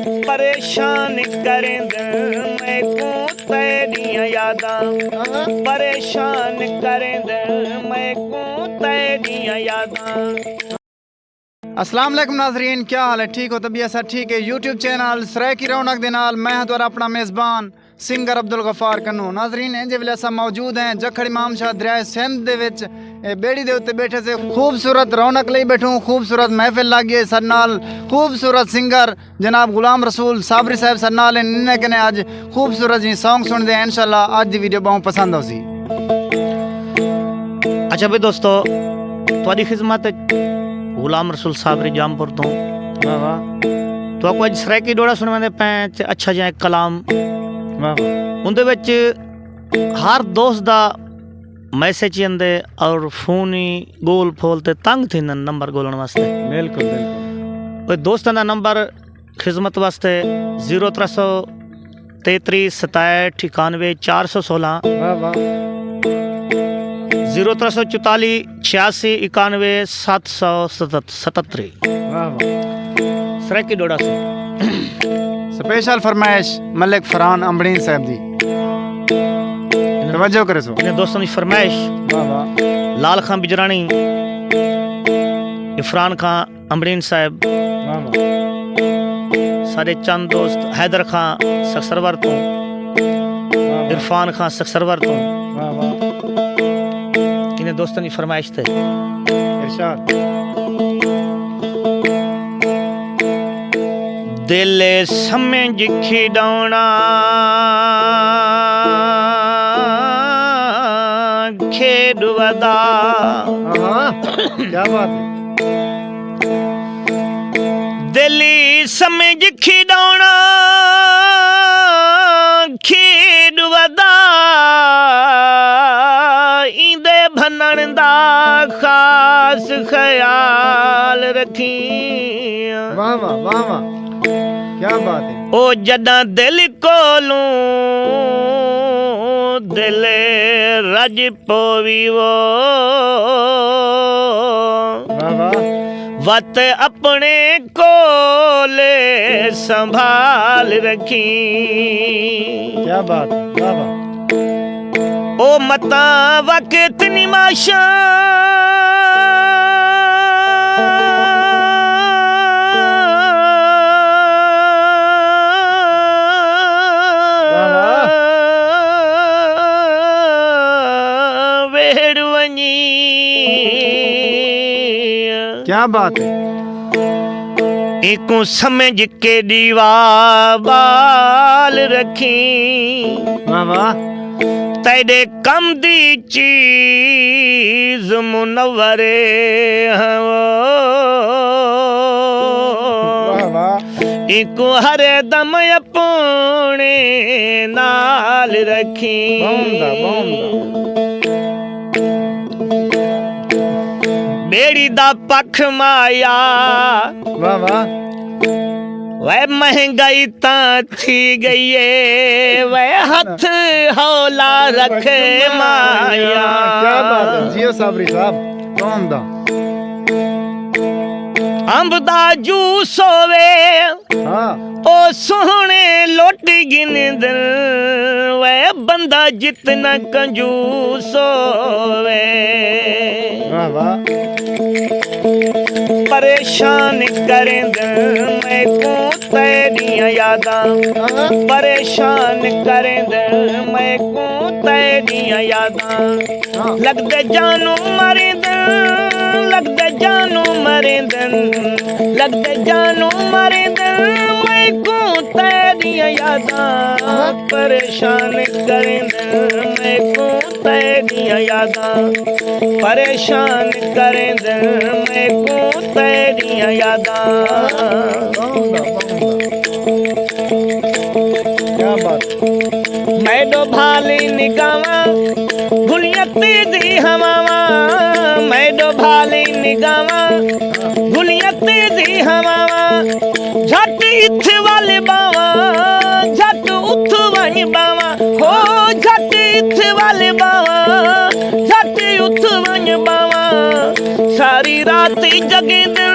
परेशान करेंद मैं को तेरियां यादां, परेशान करेंद मैं को तेरियां यादां। अस्सलाम वालेकुम नाज़रीन, क्या हाल है? ठीक हो? तबीयत सब ठीक है? यूट्यूब चैनल सराय की रौनक दे नाल मैं हां तुहाडा अपना मेज़बान सिंगर अब्दुल गफ्फार कन्नू। नाज़रीन इंज वेले असां मौजूद हैं जखड़ इमाम शाह दरिया सिंध दे विच बेड़ी दे उत्ते बैठे से खूबसूरत रौनक लई बैठूं, खूबसूरत महफिल लगी है सर नाल खूबसूरत सिंगर जनाब गुलाम रसूल साबरी साहब सर नाल इन्ने कने अज खूबसूरत जी सॉन्ग सुनदे हैं। इंशाल्लाह अज दी वीडियो बहुत पसंद होसी। अच्छा भी दोस्तों, तुहाडी खिदमत गुलाम रसूल साबरी जामपुर तो वाह वाह तो आपको अज सरायकी डोड़ा सुनवांदे पैं अच्छा जिहा कलाम वाह वाह उनदे विच हर दोस्त दा मैसेज आंदे और फोन ही गोल फोल ते तंग थींदन नंबर गोलण वास्ते। बिल्कुल बिल्कुल कोई दोस्तां दा नंबर खिदमत वास्ते 0333 67 91 416 वाह वाह 0344 86 91 777 वाह वाह। सरायकी डोड़ा से स्पेशल फरमाइश मलिक फरहान अम्बड़ीन साहब दी, तवज्जो करे सो। इन्हें दोस्तों की फरमाइश वाह वाह लाल खां बिजरानी, इफरान खां अम्बड़ीन साहब, वाह वाह सारे चंद दोस्त हैदर खां सक्सरवर तो, इरफान खां सक्सरवर तो, वाह वाह। इन्हें दोस्तों की फरमाइश थे। इरशाद दिल समझ खिडौना खेड वदा, क्या बात है। दिली समझ खिडौना खेड वदा, इंदे भनण दा खास ख्याल रखी। वाह वाह वाह वाह, क्या बात है। ओ जदा दिल कोलू दिल रज पोवी वो, वाह वाह वत अपने कोले संभाल रखी। क्या बात है, वाह वाह। ओ मता वक्त निमाशा क्या बात है। एको समझ के दीवा बाल रखी। वाह वाह तेरे कम दी चीज मुनव्वरे हवो, वाह वाह। एको हर दम अपने नाल रखी। बहुमदा बहुमदा। बेड़ी दा पख माया, वाह वाह। वह महंगाई ता थी गई है, वह हथ हौला रखे माया। क्या बात है, जियो साबरी साहब, बहुमदा। अंब दा जूस होवे हाँ ओ सोहने लोट गिनद, वह बंदा जितना कंजूस होवे। वाह वाह। परेशान करेंद मैं को तेरियां यादां, परेशान करेंद मैं को तेरियां यादां। लगदे जानू मरेंद, लगदे जानू मरेंद, लगदे जानू मरेंद मैं को तेरियां यादां। परेशान करेंद मैं को तेरियां यादां, परेशान करेंद मैं को तेरियां यादां। क्या बात। मैडो भाली निगावा गुलिया तेजी हवावा, मैडो भाली निगावा गुलिया तेजी हवावा। झट इथ वाले बावा, झट उठ वही बावा, हो झट इथ वाले बावा, झट उठ वही बावा। सारी रात जगे दिन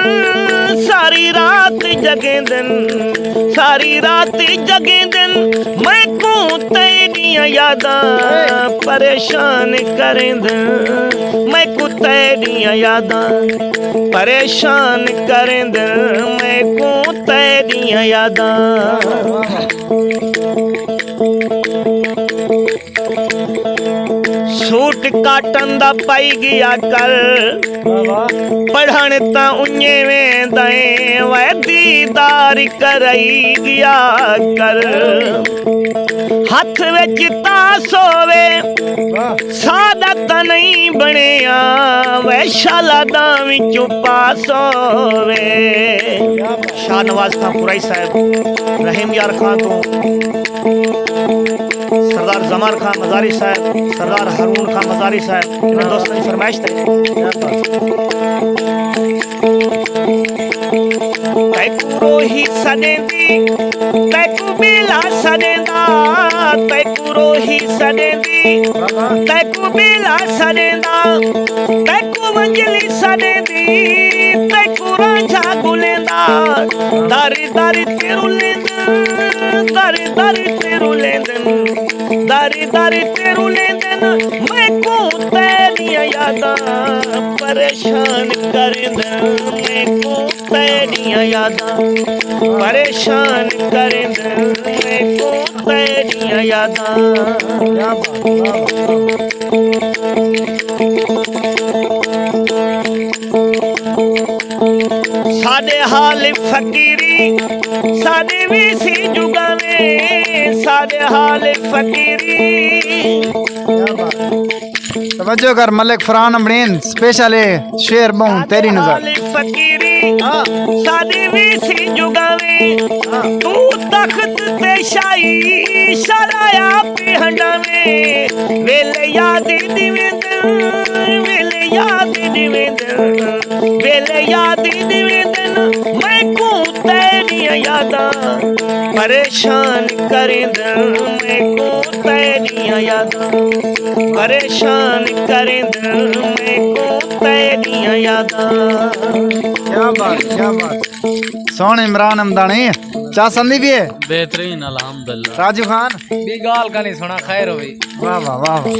सारी रात जगे दिन, सारी रात जगे दिन मैं को तेरिया यादां परेशान करेंद, मैं को तेरिया यादां परेशान करेंद, मैं को तेरिया यादां। सूट काटन दा पाई गया कर, पढ़न ता उन्ने में दए वह दीदार कराई गया कर। हथ विच तास होवे सादा ता नहीं बनिया, वह शाला दा विचों पास होवे। शाहनवाज खां कुरैशी साहब, रहीम यार खां तो सरदार जमार खां मजारी साहब, सरदार हारून खां मजारी साहब, इन्हें दोस्तों की फरमाइश थे। तैकू रोही सदेंदी, तैकू बेला सदेंदा, तैकू रोही सदेंदी, तैकू बेला सदेंदा, तैकू मंजली सदेंदी, तैकू रांझा गुलेंदा, दारी दारी तेरू लेंदन, दारी दारी तेरू लेंदन, दारी दारी तेरू लेंदन, मैं को तेरिया यादां परेशान करेंदन, मैं को तेरिया यादां परेशान करेंदन, मैं को तेरिया यादां। साडे हाल फकीरी साडे भी सी जुगावे, साडे हाल फकीरी। तवज्जो कर मलिक फरहान अमरीन स्पेशल शेर बहु तेरी नजर। फकीरी साडे भी सी जुगावे, तू तख्त ते शाही शराया पे हंडावे, वेले याद दिवेंदन, वेले याद दिवेंदन, वेले याद दिवेंदन, मैं को तेरिया यादां परेशान करेंदन, मैं को तेरिया यादां परेशान करेंदन, मैं को तेरिया यादां। क्या बात, क्या बात। सोहन इमरान हमदानी चा संदी भी है बेहतरीन अल्हम्दुलिल्लाह। राजू खान भी गाल का नहीं सुना, खैर होई। वाह वाह वाह वाह।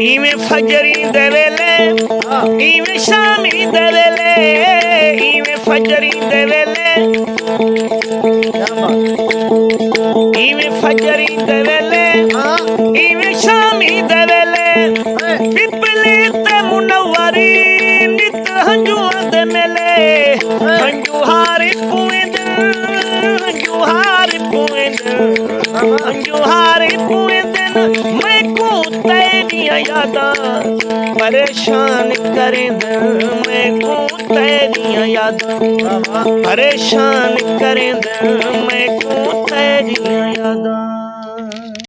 इवें फजरी दे वेले, इवें शामी दे वेले, इवें फजरी दे वेले, इवें फजरी दे वेले, इवें शामी दे वेले, पिपली ते मुनव्वरी नित हंजुआ दे मेले, हंजुहारी पुएंदन, हंजुहारी पुएंदन, हंजुहारी पुएंदन, मैं को तेरिया यादां परेशान करेंदन, मैं को तेरिया यादां परेशान करेंदन, मैं को तेरिया यादां।